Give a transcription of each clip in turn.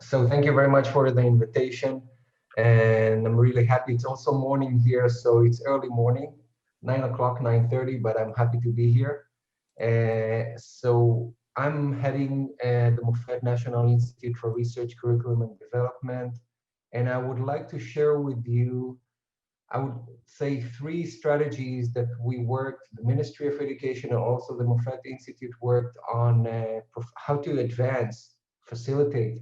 So thank you very much for the invitation, and I'm really happy. It's also morning here, so it's early morning, 9 o'clock, 9:30, but I'm happy to be here. So I'm heading the MOFET National Institute for Research, Curriculum and Development, and I would like to share with you, I would say, three strategies that we worked, the Ministry of Education and also the MOFET Institute worked on how to advance, facilitate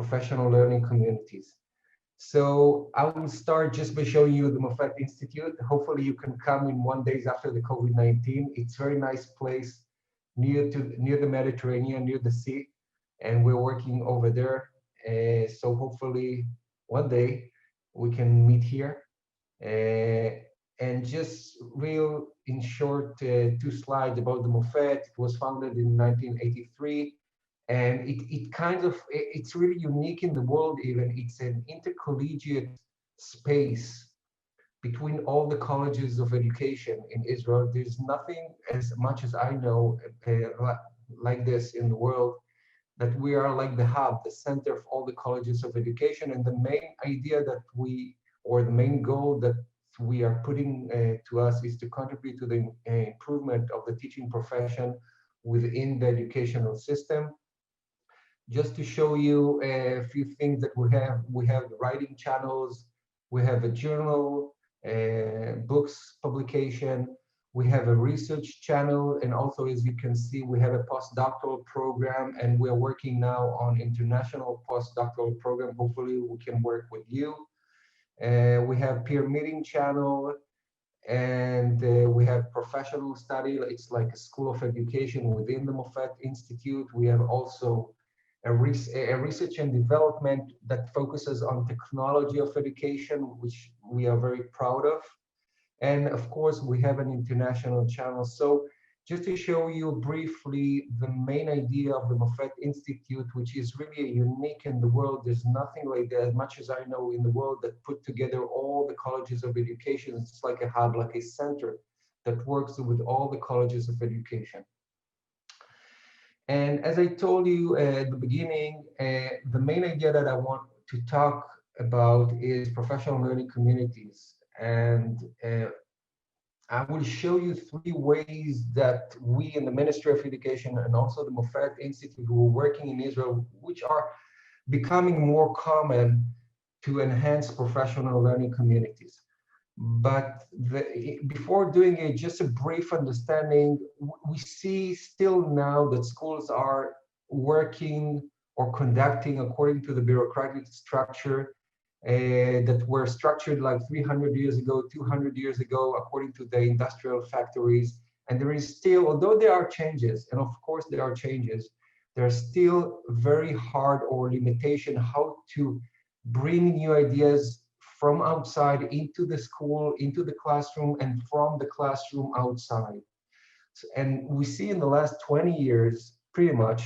professional learning communities. So I will start just by showing you the MOFET Institute. Hopefully you can come in 1 day after the COVID-19. It's a very nice place near the Mediterranean, near the sea, and we're working over there. So hopefully one day we can meet here. And just real in short, two slides about the MOFET. It was founded in 1983, and it's really unique in the world. Even it's an intercollegiate space between all the colleges of education in Israel. There's nothing, as much as I know, like this in the world, that we are like the hub, the center of all the colleges of education. And the main idea that or the main goal that we are putting to us is to contribute to the improvement of the teaching profession within the educational system. Just to show you a few things that we have writing channels, we have a journal, books publication, we have a research channel, and also, as you can see, we have a postdoctoral program, and we're working now on international postdoctoral program. Hopefully we can work with you. We have peer meeting channel, and we have professional study. It's like a school of education within the MOFET Institute. We have also a research and development that focuses on technology of education, which we are very proud of. And of course, we have an international channel. So just to show you briefly the main idea of the MOFET Institute, which is really unique in the world. There's nothing like that, as much as I know, in the world that put together all the colleges of education. It's like a hub, like a center that works with all the colleges of education. And as I told you at the beginning, the main idea that I want to talk about is professional learning communities. And I will show you three ways that we in the Ministry of Education and also the MOFET Institute who are working in Israel, which are becoming more common to enhance professional learning communities. But before doing it, just a brief understanding, we see still now that schools are working or conducting according to the bureaucratic structure that were structured like 300 years ago, 200 years ago, according to the industrial factories. And there is still, although there are changes, and of course there are changes, there are still very hard or limitation how to bring new ideas from outside into the school, into the classroom, and from the classroom outside. And we see in the last 20 years, pretty much,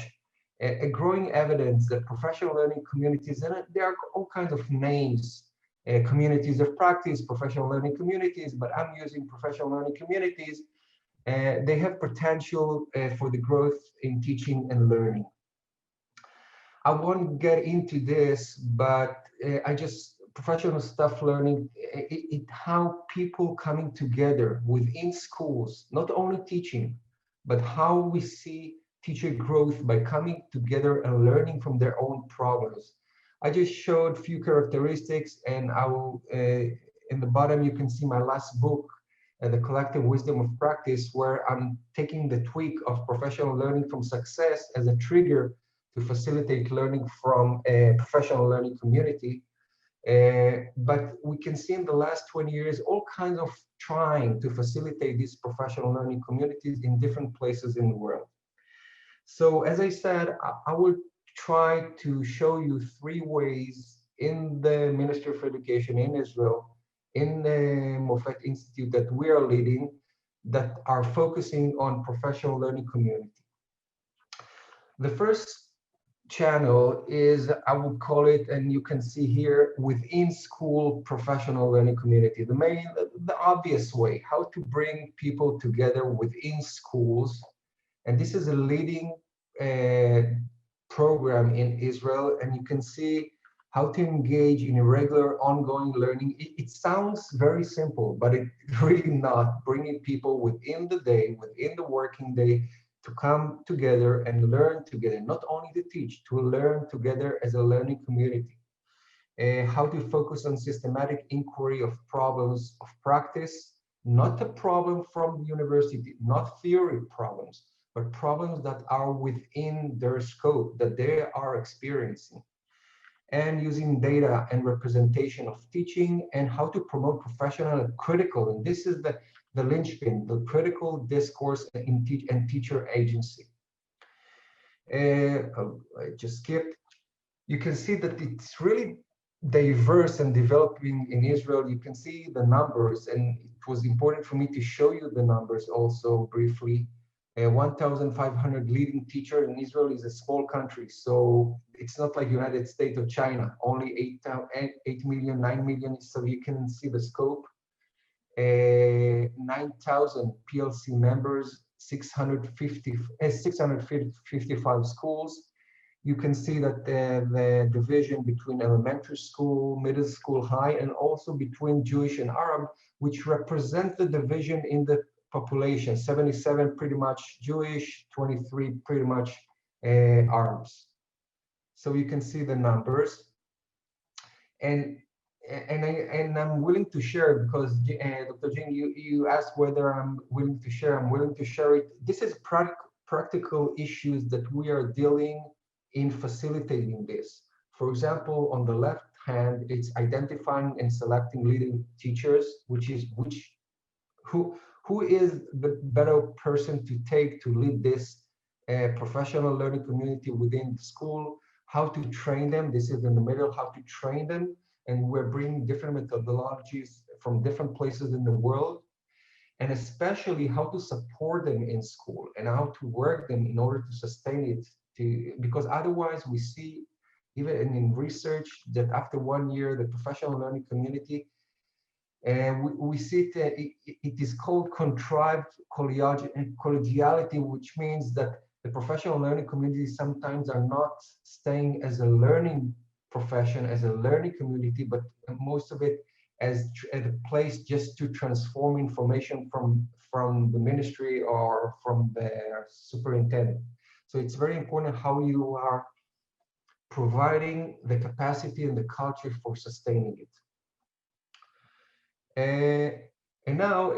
a growing evidence that professional learning communities, and there are all kinds of names, communities of practice, professional learning communities, but I'm using professional learning communities. They have potential for the growth in teaching and learning. I won't get into this, but professional staff learning, how people coming together within schools, not only teaching, but how we see teacher growth by coming together and learning from their own problems. I just showed a few characteristics, and I will, in the bottom, you can see my last book, The Collective Wisdom of Practice, where I'm taking the tweak of professional learning from success as a trigger to facilitate learning from a professional learning community. But we can see in the last 20 years all kinds of trying to facilitate these professional learning communities in different places in the world. So as I said, I will try to show you three ways in the Ministry of Education in Israel, in the MOFET Institute that we are leading, that are focusing on professional learning community. The first channel is, I would call it, and you can see here, within school professional learning community. The obvious way, how to bring people together within schools. And this is a leading program in Israel, and you can see how to engage in regular ongoing learning. It sounds very simple, but it's really not. Bringing people within the day, within the working day, to come together and learn together, not only to teach, to learn together as a learning community. How to focus on systematic inquiry of problems of practice, not a problem from the university, not theory problems, but problems that are within their scope, that they are experiencing, and using data and representation of teaching, and how to promote professional and critical, and this is the linchpin, the critical discourse and teacher agency. I just skipped. You can see that it's really diverse and developing in Israel. You can see the numbers, and it was important for me to show you the numbers also briefly. 1,500 leading teachers in Israel is a small country, so it's not like United States or China, only 8 million, 9 million, so you can see the scope. 9,000 PLC members, 655 schools. You can see that the division between elementary school, middle school, high, and also between Jewish and Arab, which represent the division in the population. 77 pretty much Jewish, 23 pretty much Arabs. So you can see the numbers. And I'm willing to share, because Dr. Jing, you asked whether I'm willing to share. I'm willing to share it. This is practical issues that we are dealing in facilitating this. For example, on the left hand, it's identifying and selecting leading teachers, who is the better person to take to lead this professional learning community within the school, how to train them. This is in the middle, how to train them. And we're bringing different methodologies from different places in the world, and especially how to support them in school and how to work them in order to sustain it. Because otherwise we see, even in research, that after 1 year, the professional learning community, and we see it is called contrived collegiality, which means that the professional learning community sometimes are not staying as a learning profession, as a learning community, but most of it as a place just to transform information from the ministry or from the superintendent. So it's very important how you are providing the capacity and the culture for sustaining it. And now,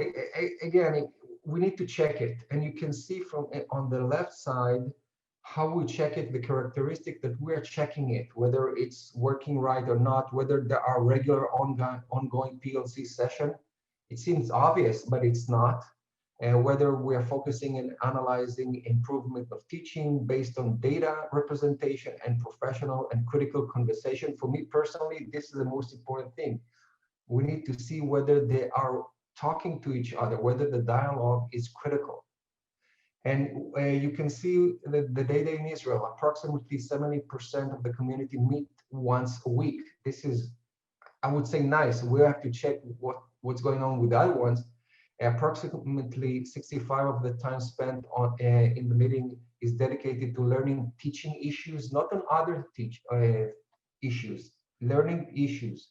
again, we need to check it. And you can see from on the left side how we check it, the characteristic that we're checking it, whether it's working right or not, whether there are regular ongoing PLC session. It seems obvious, but it's not. Whether we are focusing and analyzing improvement of teaching based on data representation and professional and critical conversation. For me personally, this is the most important thing. We need to see whether they are talking to each other, whether the dialogue is critical. And you can see the data in Israel, approximately 70% of the community meet once a week. This is, I would say, nice. We have to check what's going on with the other ones. Approximately 65 of the time spent on in the meeting is dedicated to learning teaching issues, not on other issues, learning issues.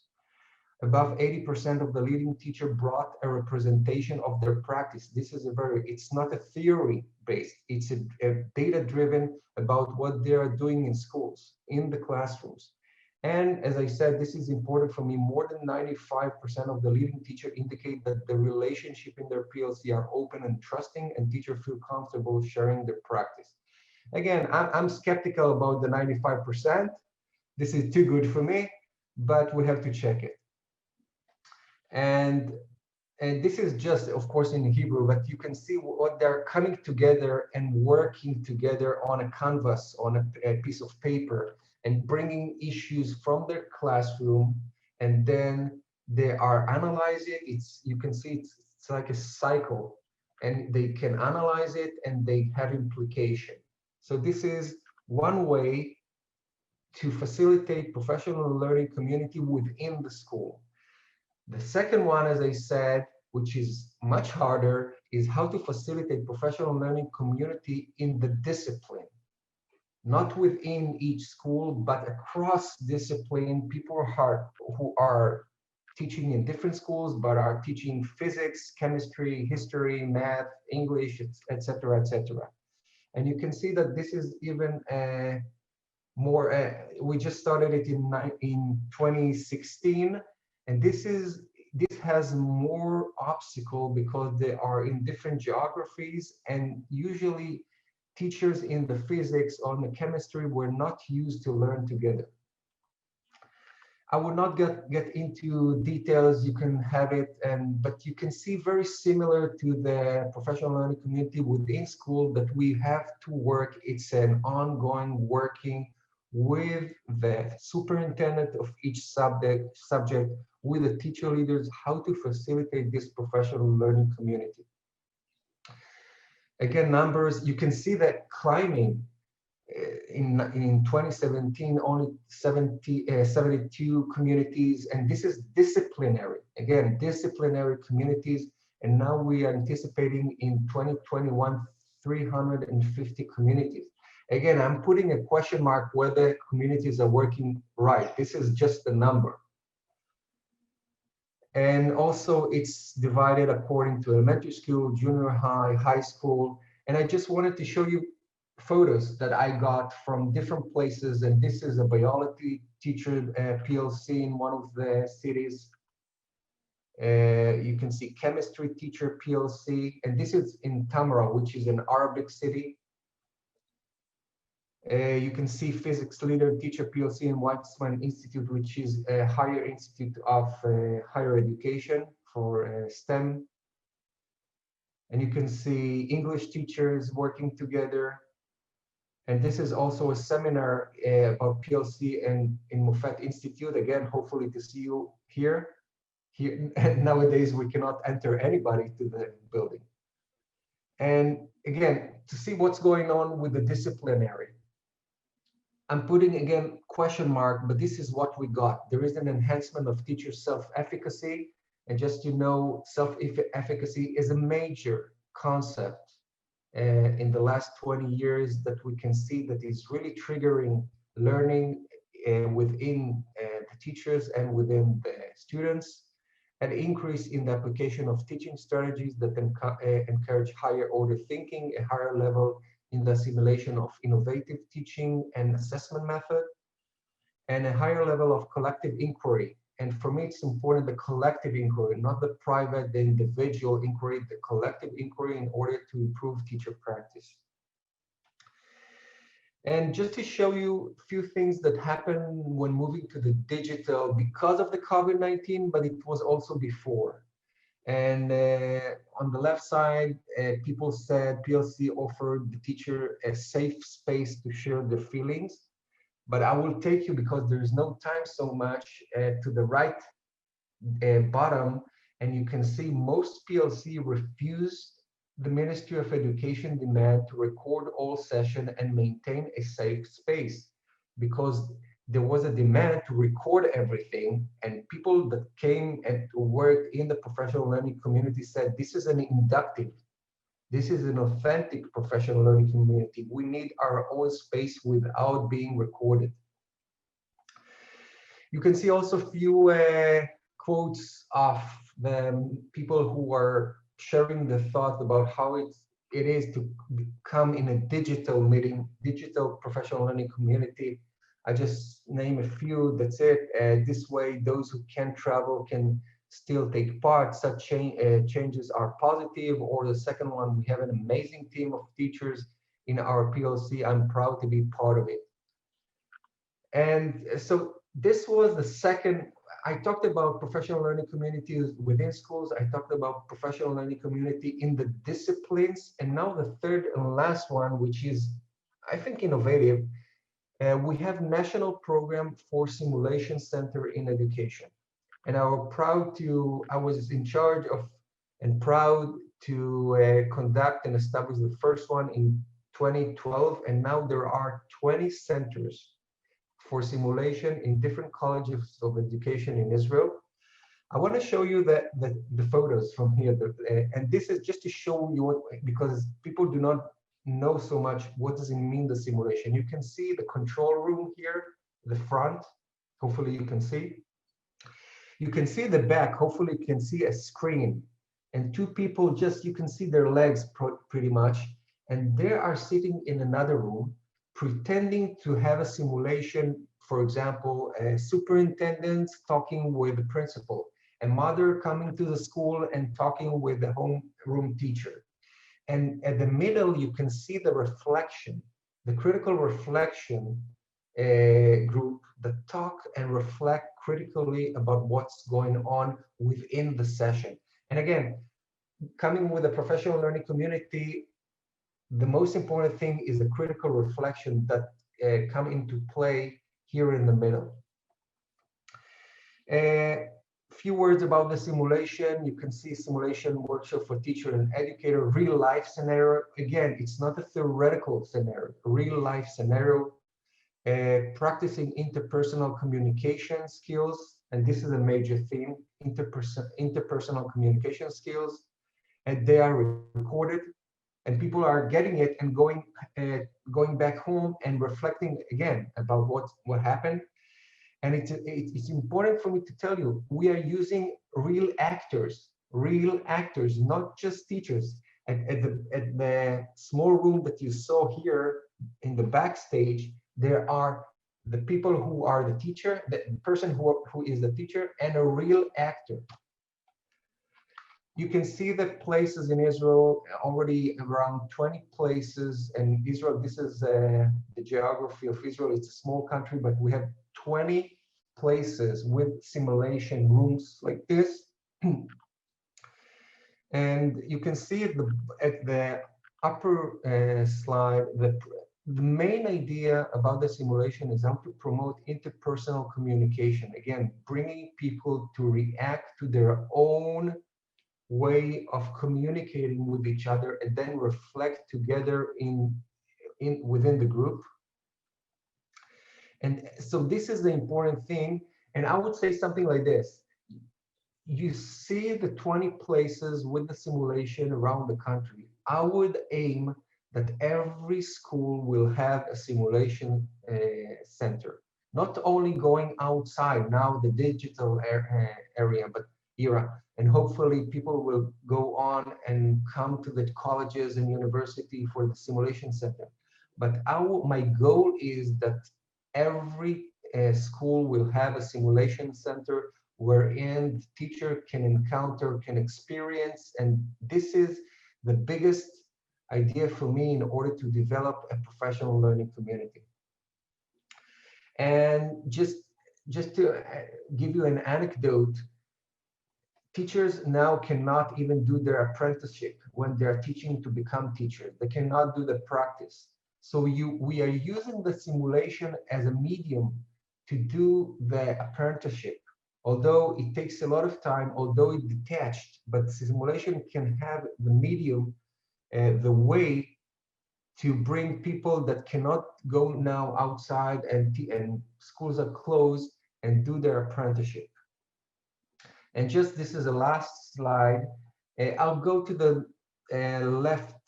Above 80% of the leading teacher brought a representation of their practice. This is it's not a theory based, it's a data driven about what they are doing in schools, in the classrooms. And as I said, this is important for me, more than 95% of the leading teacher indicate that the relationship in their PLC are open and trusting, and teachers feel comfortable sharing their practice. Again, I'm skeptical about the 95%. This is too good for me, but we have to check it. And this is just, of course, in Hebrew, but you can see what they're coming together and working together on a canvas, on a piece of paper, and bringing issues from their classroom, and then they are analyzing it. You can see it's like a cycle, and they can analyze it and they have implication. So this is one way to facilitate professional learning community within the school. The second one, as I said, which is much harder, is how to facilitate professional learning community in the discipline. not within each school, but across discipline, people who are teaching in different schools, but are teaching physics, chemistry, history, math, English, etc., etc. And you can see that this is even more, we just started it in 2016, and this has more obstacle because they are in different geographies, and usually teachers in the physics or in the chemistry were not used to learn together. I will not get into details. You can have it, but you can see very similar to the professional learning community within school that we have to work. It's an ongoing working with the superintendent of each subject, with the teacher leaders, how to facilitate this professional learning community. Again, numbers, you can see that climbing in 2017, only 72 communities, and this is disciplinary, again, disciplinary communities, and now we are anticipating in 2021, 350 communities. Again, I'm putting a question mark whether communities are working right. This is just the number. And also it's divided according to elementary school, junior high, high school. And I just wanted to show you photos that I got from different places. And this is a biology teacher PLC in one of the cities. You can see chemistry teacher PLC. And this is in Tamra, which is an Arabic city. You can see physics leader teacher PLC in Weizmann Institute, which is a higher institute of higher education for STEM. And you can see English teachers working together. And this is also a seminar about PLC and in MOFET Institute. Again, hopefully to see you here. And nowadays we cannot enter anybody to the building. And again, to see what's going on with the disciplinary. I'm putting again question mark, but this is what we got. There is an enhancement of teacher self-efficacy. And just you know, self-efficacy is a major concept in the last 20 years that we can see that is really triggering learning within the teachers and within the students. An increase in the application of teaching strategies that encourage higher order thinking, a higher level in the assimilation of innovative teaching and assessment method, and a higher level of collective inquiry. And for me, it's important, the collective inquiry, not the private, the individual inquiry, the collective inquiry in order to improve teacher practice. And just to show you a few things that happened when moving to the digital because of the COVID-19, but it was also before. And on the left side, people said PLC offered the teacher a safe space to share their feelings. But I will take you, because there is no time so much, to the right bottom, and you can see most PLC refused the Ministry of Education demand to record all session and maintain a safe space, because there was a demand to record everything, and people that came and worked in the professional learning community said, this is an inductive, this is an authentic professional learning community. We need our own space without being recorded. You can see also a few quotes of the people who are sharing the thought about how it is to become in a digital meeting, digital professional learning community. I just name a few, that's it. This way, those who can't travel can still take part. Such changes are positive. Or the second one, we have an amazing team of teachers in our PLC. I'm proud to be part of it. And so this was the second. I talked about professional learning communities within schools. I talked about professional learning community in the disciplines. And now the third and last one, which is, I think, innovative. We have National Program for Simulation Center in Education. And I was in charge of and proud to conduct and establish the first one in 2012. And now there are 20 centers for simulation in different colleges of education in Israel. I want to show you the photos from here. And this is just to show you what, because people do not know so much what does it mean, the simulation. You can see the control room here, the front, hopefully you can see. You can see the back, hopefully you can see a screen. And two people, just you can see their legs pretty much. And they are sitting in another room, pretending to have a simulation. For example, a superintendent talking with the principal, a mother coming to the school and talking with the homeroom teacher. And at the middle, you can see the reflection, the critical reflection group that talk and reflect critically about what's going on within the session. And again, coming with a professional learning community, the most important thing is the critical reflection that come into play here in the middle. A few words about the simulation. You can see simulation workshop for teacher and educator, real life scenario. Again, it's not a theoretical scenario, a real life scenario. Practicing interpersonal communication skills, and this is a major theme, interpersonal communication skills, and they are recorded, and people are getting it and going back home and reflecting again about what happened. And it's important for me to tell you, we are using real actors, not just teachers. At the small room that you saw here in the backstage, there are the people who are the teacher, the person who is the teacher, and a real actor. You can see the places in Israel, already around 20 places. And Israel, this is the geography of Israel. It's a small country, but we have 20 places with simulation rooms like this. And you can see at the upper slide, the main idea about the simulation is how to promote interpersonal communication. Again, bringing people to react to their own way of communicating with each other and then reflect together within the group. And so this is the important thing. And I would say something like this. You see the 20 places with the simulation around the country. I would aim that every school will have a simulation center, not only going outside now, the digital area, but and hopefully people will go on and come to the colleges and university for the simulation center. But my goal is that every school will have a simulation center wherein the teacher can encounter, can experience, and this is the biggest idea for me in order to develop a professional learning community. And just to give you an anecdote, teachers now cannot even do their apprenticeship when they're teaching to become teachers. They cannot do the practice. So we are using the simulation as a medium to do the apprenticeship. Although it takes a lot of time, although it's detached, but simulation can have the medium, the way to bring people that cannot go now outside and schools are closed and do their apprenticeship. And just this is the last slide. I'll go to the left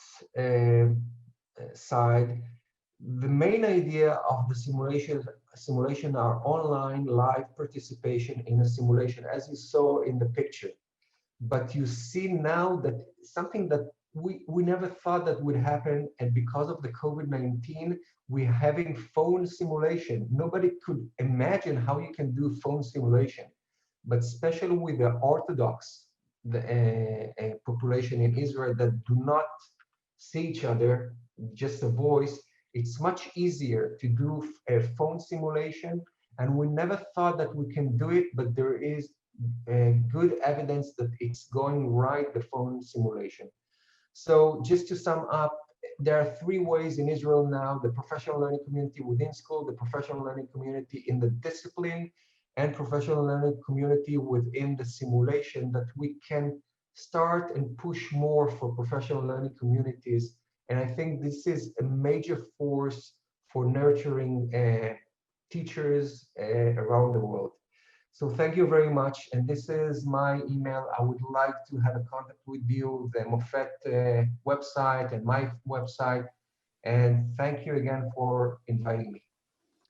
side. The main idea of the simulation are online live participation in a simulation, as you saw in the picture. But you see now that something that we never thought that would happen, and because of the COVID-19, we're having phone simulation. Nobody could imagine how you can do phone simulation, but especially with the Orthodox population in Israel that do not see each other, just a voice, it's much easier to do a phone simulation. And we never thought that we can do it, but there is good evidence that it's going right, the phone simulation. So just to sum up, there are three ways in Israel now: the professional learning community within school, the professional learning community in the discipline, and professional learning community within the simulation, that we can start and push more for professional learning communities. And I think this is a major force for nurturing teachers around the world. So thank you very much. And this is my email. I would like to have a contact with you, the MOFET website and my website. And thank you again for inviting me.